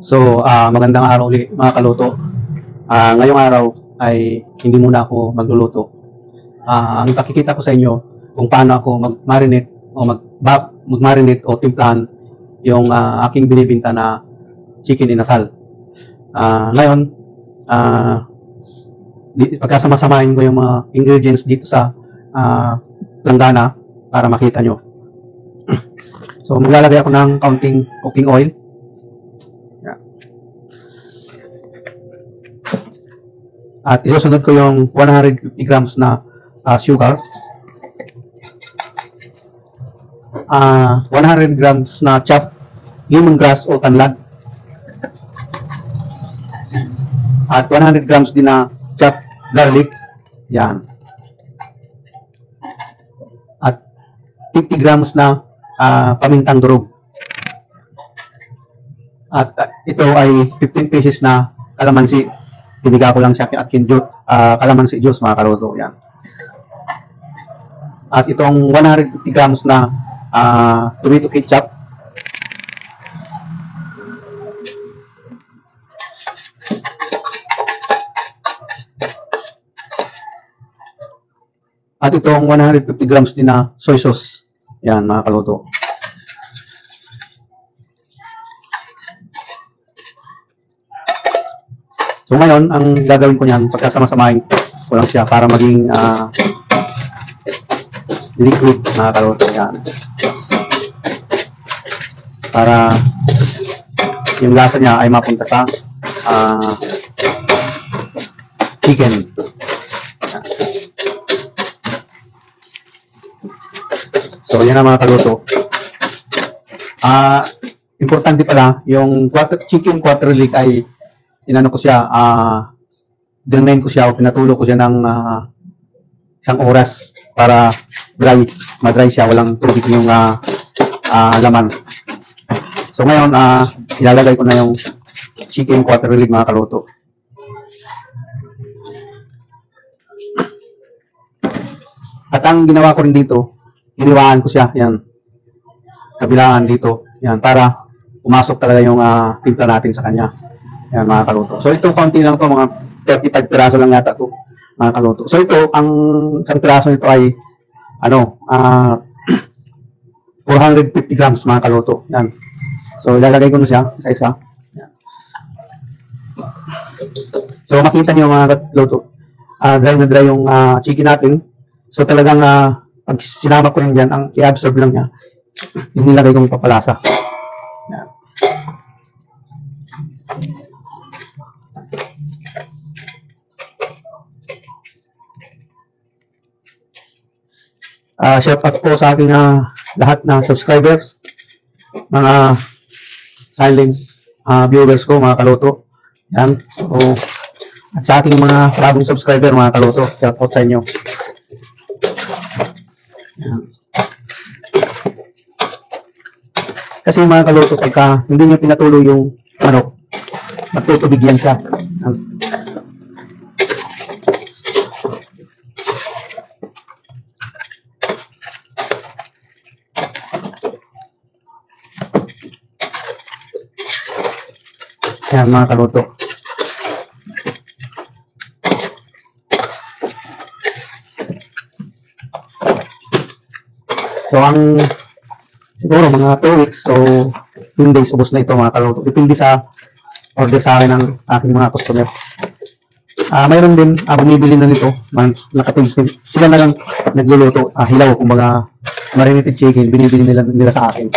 Magandang araw ulit mga kaluto. Ngayong araw ay hindi muna ako magluluto. Ang ipakikita ko sa inyo kung paano ako mag-marinate o timplahan yung aking binibinta na chicken inasal. Ngayon, pagkasama-samahin ko yung mga ingredients dito sa langgana para makita nyo. So, maglalagay ako ng kaunting cooking oil. At isusunod ko yung 150 grams na sugar, 100 grams na chopped lemongrass o tanlad, at 100 grams din na chopped garlic. Yan. At 50 grams na pamintang durog. At ito ay 15 pieces na kalamansi. Biniga ko lang siya at kalamansi juice mga kaluto. Yan. At itong 150 grams na tomato ketchup. At itong 150 grams din na soy sauce. Yan mga kaluto. So ngayon, ang gagawin ko niyan, pagkasama-samahin ko lang siya para maging liquid na kaluto. Yan. Para yung lasa niya ay mapunta sa chicken. So yan ang mga kaluto. Importante pala, yung chicken quarter leg ay inano ko siya, dinain ko siya o pinatulo ko siya ng isang oras para ma-dry siya, walang tubig yung laman. So ngayon, ilalagay ko na yung chicken quarter leg mga kaluto. At ang ginawa ko rin dito, iniwaan ko siya, yan, kabilaan dito, yan, para pumasok talaga yung timpla natin sa kanya. Yan mga kaluto. So ito konti lang to, mga 35 piraso lang yata to mga kaluto. So ito, ang isang piraso nito ay 450 grams mga kaluto. Yan. So ilalagay ko na siya isa-isa. Yan. So makita niyo mga kaluto, dry na dry yung chicken natin. So talagang pag sinama ko yan dyan, ang i-absorb lang niya yung nilagay kong papalasa. Yan. Shout out po sa aking lahat na subscribers, mga silent viewers ko mga kaluto. Yan. So, at sa aking mga bagong subscriber mga kaluto, shout out sa inyo. Yan. Kasi mga kaluto, pagka hindi nyo pinatuloy yung manok, magtutubig yan siya. Yan mga kaluto. So siguro mga 2 weeks, so 10 days ubos na ito mga kaluto. Depende sa order sa akin ng aking mga customer. Mayroon din bumibili na nito, nakapinsin. Sila na lang nagluluto, hilaw, kumbaga marinated chicken, binibili nila sa akin.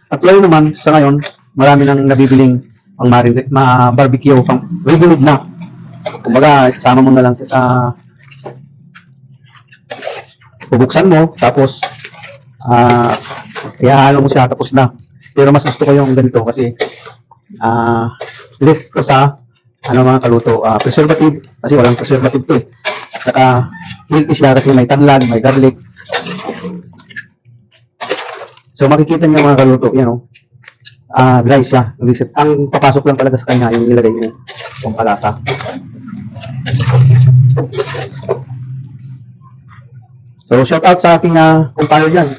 At ngayon naman, sa ngayon, marami nang nabibiling pang barbecue, pang regular na. Kumbaga, isasama mo na lang sa bubuksan mo, tapos ihahalo mo siya, tapos na. Pero mas gusto ko yung ganito kasi less to sa mga kaluto, preservative, kasi walang preservative to eh. At saka healthy siya kasi may tanlad, may garlic. So makikita niyo mga kaluto, yan dry siya. Ang papasok lang talaga sa kanya yung nilagay yung pampalasa. So, shout out sa aking kumpare dyan.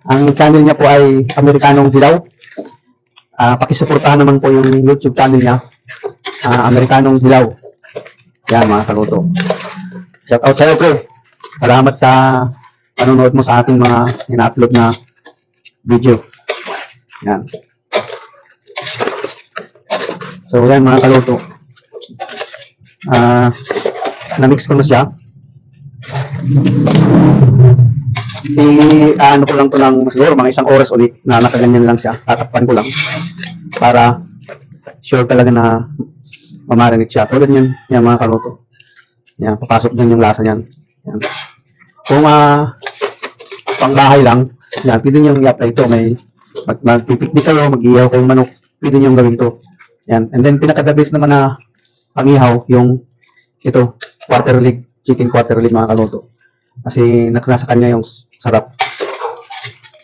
Ang channel niya po ay Amerikanong Hilaw. Pakisuportahan naman po yung YouTube channel niya. Amerikanong Hilaw. Yan, mga kaluto. Shout out sa'yo, pre. Salamat sa panonood mo sa ating mga ina-upload na video. Yan. So, yan, mga kaluto. Na-mix ko na siya. Ano ko lang to lang siguro mga 1 oras ulit na nakaganyan lang siya. Tatakpan ko lang para sure talaga na mamarinig siya. Tulad yan, yan mga kaluto. Yan, papasok dyan yung lasa niyan. Yan. Kung pangbahay lang, yan, pwede nyo i-apply ito. May magpipiknik kayo, mag-ihaw kayong manok, pwede nyo gawin to. Yan. And then pinaka-the best naman na pangihaw, yung ito, quarter leg, chicken quarter leg mga kaluto. Kasi nasa kanya yung sarap.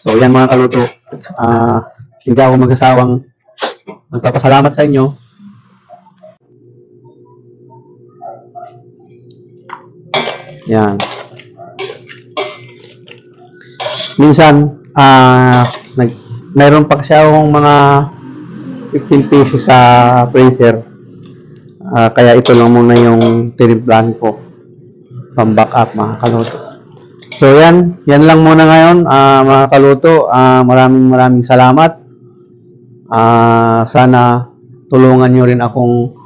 So, yan mga kaluto. Hindi ako magsasawang magpapasalamat sa inyo. Yan. Minsan, mayroon pa kasi akong mga 15 pieces sa freezer. Kaya ito lang muna yung tinimplahan ko. Pang-back up mga kaluto. So yan lang muna ngayon mga kaluto. Maraming salamat. Sana tulungan nyo rin akong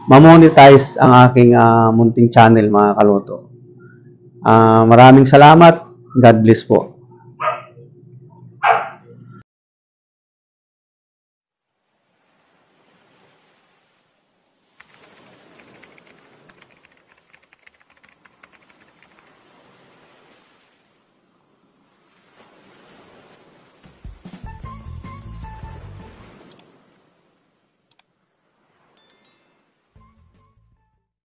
ma-monetize ang aking munting channel mga kaluto. Maraming salamat. God bless po.